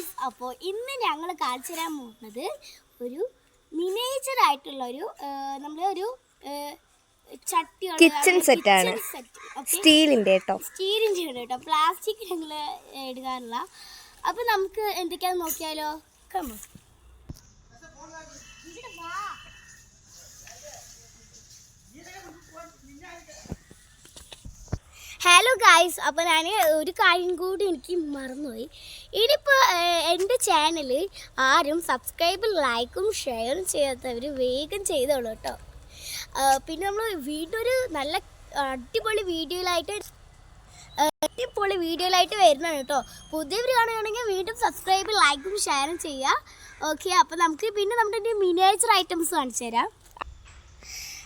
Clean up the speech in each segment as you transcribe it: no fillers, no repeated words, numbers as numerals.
Guys, അപ്പോൾ ഇന്ന് ഞങ്ങൾ കാണിച്ചു തരാൻ പോകുന്നത് ഒരു മിനിയേച്ചർ ആയിട്ടുള്ള ഒരു നമ്മളൊരു ചട്ടി കിച്ചൺ സെറ്റാണ്. സ്റ്റീലിൻ്റെ കേട്ടോ, കേട്ടോ, പ്ലാസ്റ്റിക് ഞങ്ങൾ എടുക്കാറില്ല. അപ്പോൾ നമുക്ക് എന്തൊക്കെയാണെന്ന് നോക്കിയാലോ. കമ്മോ ഹലോ ഗായ്സ്, അപ്പോൾ ഞാൻ ഒരു കാര്യം കൂടി എനിക്ക് മറന്നുപോയി. ഇനിയിപ്പോൾ എൻ്റെ ചാനൽ ആരും സബ്സ്ക്രൈബും ലൈക്കും ഷെയറും ചെയ്യാത്തവർ വേഗം ചെയ്തോളൂ കേട്ടോ. പിന്നെ നമ്മൾ വീണ്ടും ഒരു നല്ല അടിപൊളി വീഡിയോയിലായിട്ട് വരുന്നതാണ് കേട്ടോ. പുതിയവർ കാണുകയാണെങ്കിൽ വീണ്ടും സബ്സ്ക്രൈബും ലൈക്കും ഷെയറും ചെയ്യുക. ഓക്കെ, അപ്പോൾ നമുക്ക് പിന്നെ നമ്മുടെ മിനിയേച്ചർ ഐറ്റംസ് കാണിച്ചു തരാം.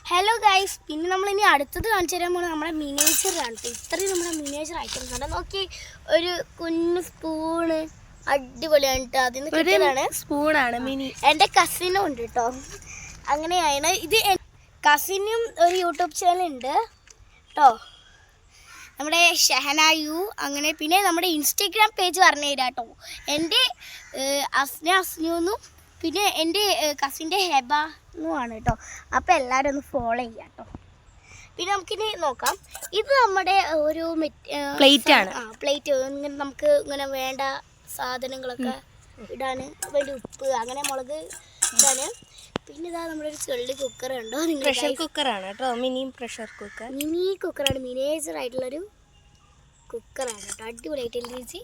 ഹലോ ഗൈസ്, പിന്നെ നമ്മളിനി അടുത്തത് കാണിച്ചു തരാൻ പോകുന്നത് നമ്മുടെ മിനിയേച്ചറാണ്. ഇത്രയും നമ്മുടെ മിനിയേച്ചർ ഐറ്റംസ് ആണ്. നോക്കി, ഒരു കുഞ്ഞു സ്പൂണ് അടിപൊളിയാണ് കേട്ടോ. അതിന് കിട്ടിയതാണ് സ്പൂണാണ് മിനി. എൻ്റെ കസിനും ഉണ്ട് കേട്ടോ. അങ്ങനെയാണ് ഇത്. കസിനും ഒരു യൂട്യൂബ് ചാനൽ ഉണ്ട് കേട്ടോ, നമ്മുടെ ഷഹനായു. അങ്ങനെ പിന്നെ നമ്മുടെ ഇൻസ്റ്റഗ്രാം പേജ് പറഞ്ഞു തരാം കേട്ടോ. എൻ്റെ അസ്നുന്നും പിന്നെ എൻ്റെ കസിൻ്റെ ഹെബ എന്നുമാണ് കേട്ടോ. അപ്പോൾ എല്ലാവരും ഒന്ന് ഫോളോ ചെയ്യാം കേട്ടോ. പിന്നെ നമുക്കിനി നോക്കാം. ഇത് നമ്മുടെ ഒരു പ്ലേറ്റ് ആണ്. പ്ലേറ്റ് ഇങ്ങനെ നമുക്ക് ഇങ്ങനെ വേണ്ട സാധനങ്ങളൊക്കെ ഇടാൻ വേണ്ടി, ഉപ്പ് അങ്ങനെ മുളക് ഇടാൻ. പിന്നെ ഇതാ നമ്മുടെ ഒരു ചെള്ളി കുക്കർ ഉണ്ടോ, പ്രഷർ കുക്കറാണ് കേട്ടോ. മിനി പ്രഷർ കുക്കർ, മിനി കുക്കറാണ്. മിനിയേച്ചർ ആയിട്ടുള്ളൊരു കുക്കറാണ് കേട്ടോ. അടിപൊളിയായിട്ട് ചേച്ചി.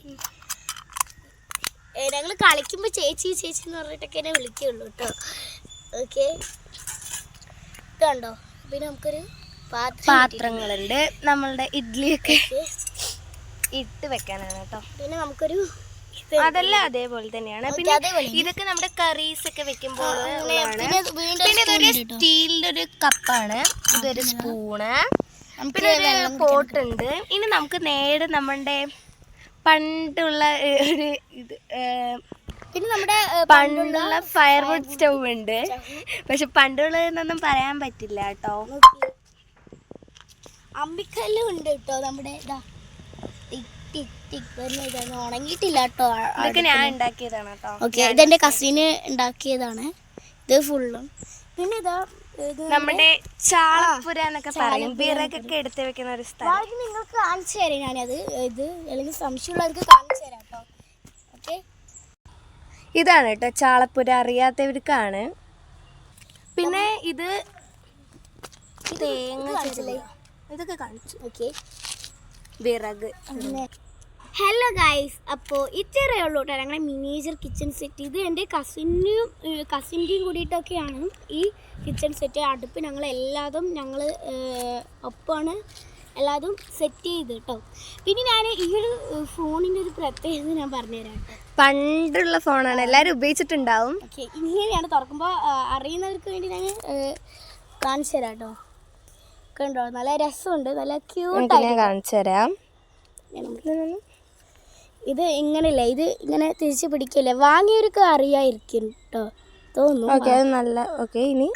ഞങ്ങൾ കളിക്കുമ്പോൾ ചേച്ചി ചേച്ചി എന്ന് പറഞ്ഞിട്ടൊക്കെ എന്നെ വിളിക്കുള്ളൂ കേട്ടോ. ഓക്കെ, ഇതുണ്ടോ. പിന്നെ നമുക്കൊരു പാത്രങ്ങളുണ്ട്, നമ്മളുടെ ഇഡ്ഡലിയൊക്കെ ഇട്ട് വെക്കാനാണ് കേട്ടോ. പിന്നെ നമുക്കൊരു അതെല്ലാം അതേപോലെ തന്നെയാണ്. പിന്നെ ഇതൊക്കെ നമ്മുടെ കറീസ് ഒക്കെ വെക്കുമ്പോൾ. പിന്നെ ഇതൊരു സ്റ്റീലിൻ്റെ ഒരു കപ്പാണ്, ഇതൊരു സ്പൂണ്, പിന്നെ ഒരു പോട്ടുണ്ട്. ഇനി നമുക്ക് നേരെ നമ്മുടെ പണ്ടുള്ള ഒരു ഇത്, പിന്നെ നമ്മുടെ പണ്ടുള്ള ഫയർവുഡ് സ്റ്റൗ ഉണ്ട്. പക്ഷെ പണ്ടുള്ളതെന്നൊന്നും പറയാൻ പറ്റില്ല കേട്ടോ. അമ്മിക്കല്ലും ഉണ്ട് കേട്ടോ. നമ്മുടെ ഇതാ ഉണങ്ങിയിട്ടില്ല കേട്ടോ. അതൊക്കെ ഞാൻ ഉണ്ടാക്കിയതാണ് കേട്ടോ. ഓക്കെ, ഇതെന്റെ കസിന് ഉണ്ടാക്കിയതാണ് ഇത് ഫുള്ളും. പിന്നെ ഇതാ നമ്മുടെ ചാളപ്പുര എന്നൊക്കെ പറയും, വിറകൊക്കെ എടുത്ത് വെക്കുന്ന ഒരു സ്ഥലം. നിങ്ങൾക്ക് കാണിച്ചു തരാം ഞാനത്. ഇത് അല്ലെങ്കിൽ സംശയമുള്ളവർക്ക് കാണിച്ചു തരാം കേട്ടോ. ഓക്കെ, ഇതാണ് കേട്ടോ ചാളപ്പുര, അറിയാത്തവർക്കാണ്. പിന്നെ ഇത് തേങ്ങ ഇതൊക്കെ കാണിച്ചു. ഓക്കെ, വിറക്. ഹലോ ഗൈസ്, അപ്പോൾ ഇത്രയേ ഉള്ളൂ കേട്ടോ ഞങ്ങളുടെ മിനിയേച്ചർ കിച്ചൺ സെറ്റ്. ഇത് എൻ്റെ കസിൻ്റെയും കൂടിയിട്ടൊക്കെയാണ് ഈ കിച്ചൺ സെറ്റ്. അടുപ്പ് ഞങ്ങൾ ഒപ്പമാണ് എല്ലാതും സെറ്റ് ചെയ്ത് കേട്ടോ. പിന്നെ ഞാൻ ഈ ഒരു ഫോണിൻ്റെ ഒരു പ്രത്യേകത ഞാൻ പറഞ്ഞുതരാം കേട്ടോ. പണ്ടുള്ള ഫോണാണ്, എല്ലാവരും ഉപയോഗിച്ചിട്ടുണ്ടാവും. ഓക്കെ, ഇങ്ങനെയാണ് തുറക്കുമ്പോൾ. അറിയുന്നവർക്ക് വേണ്ടി ഞാൻ കാണിച്ചു തരാം കേട്ടോ. കണ്ടോ, നല്ല രസമുണ്ട്, നല്ല ക്യൂട്ടായിട്ട് കാണിച്ചു തരാം. ഇത് ഇങ്ങനെയല്ലേ, ഇത് ഇങ്ങനെ തിരിച്ച് പിടിക്കല്ലേ. വാങ്ങിയവർക്ക് അറിയായിരിക്കും കേട്ടോ തോന്നുന്നു. നല്ല. ഓക്കെ, ഇനി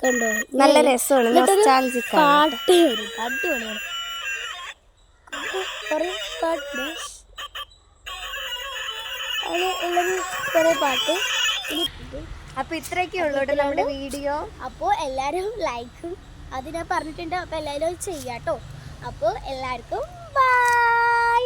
കണ്ടോ, നല്ല രസമാണ്. പാട്ട് വരും, അടിപൊളിയാണ്. കുറേ പാട്ട്. അപ്പൊ ഇത്രയൊക്കെ ഉള്ളൂ നമ്മുടെ വീഡിയോ. അപ്പോൾ എല്ലാവരും ലൈക്കും അത് ഞാൻ പറഞ്ഞിട്ടുണ്ട്. അപ്പോൾ എല്ലാവരും ചെയ്യാട്ടോ. അപ്പോൾ എല്ലാവർക്കും ബൈ.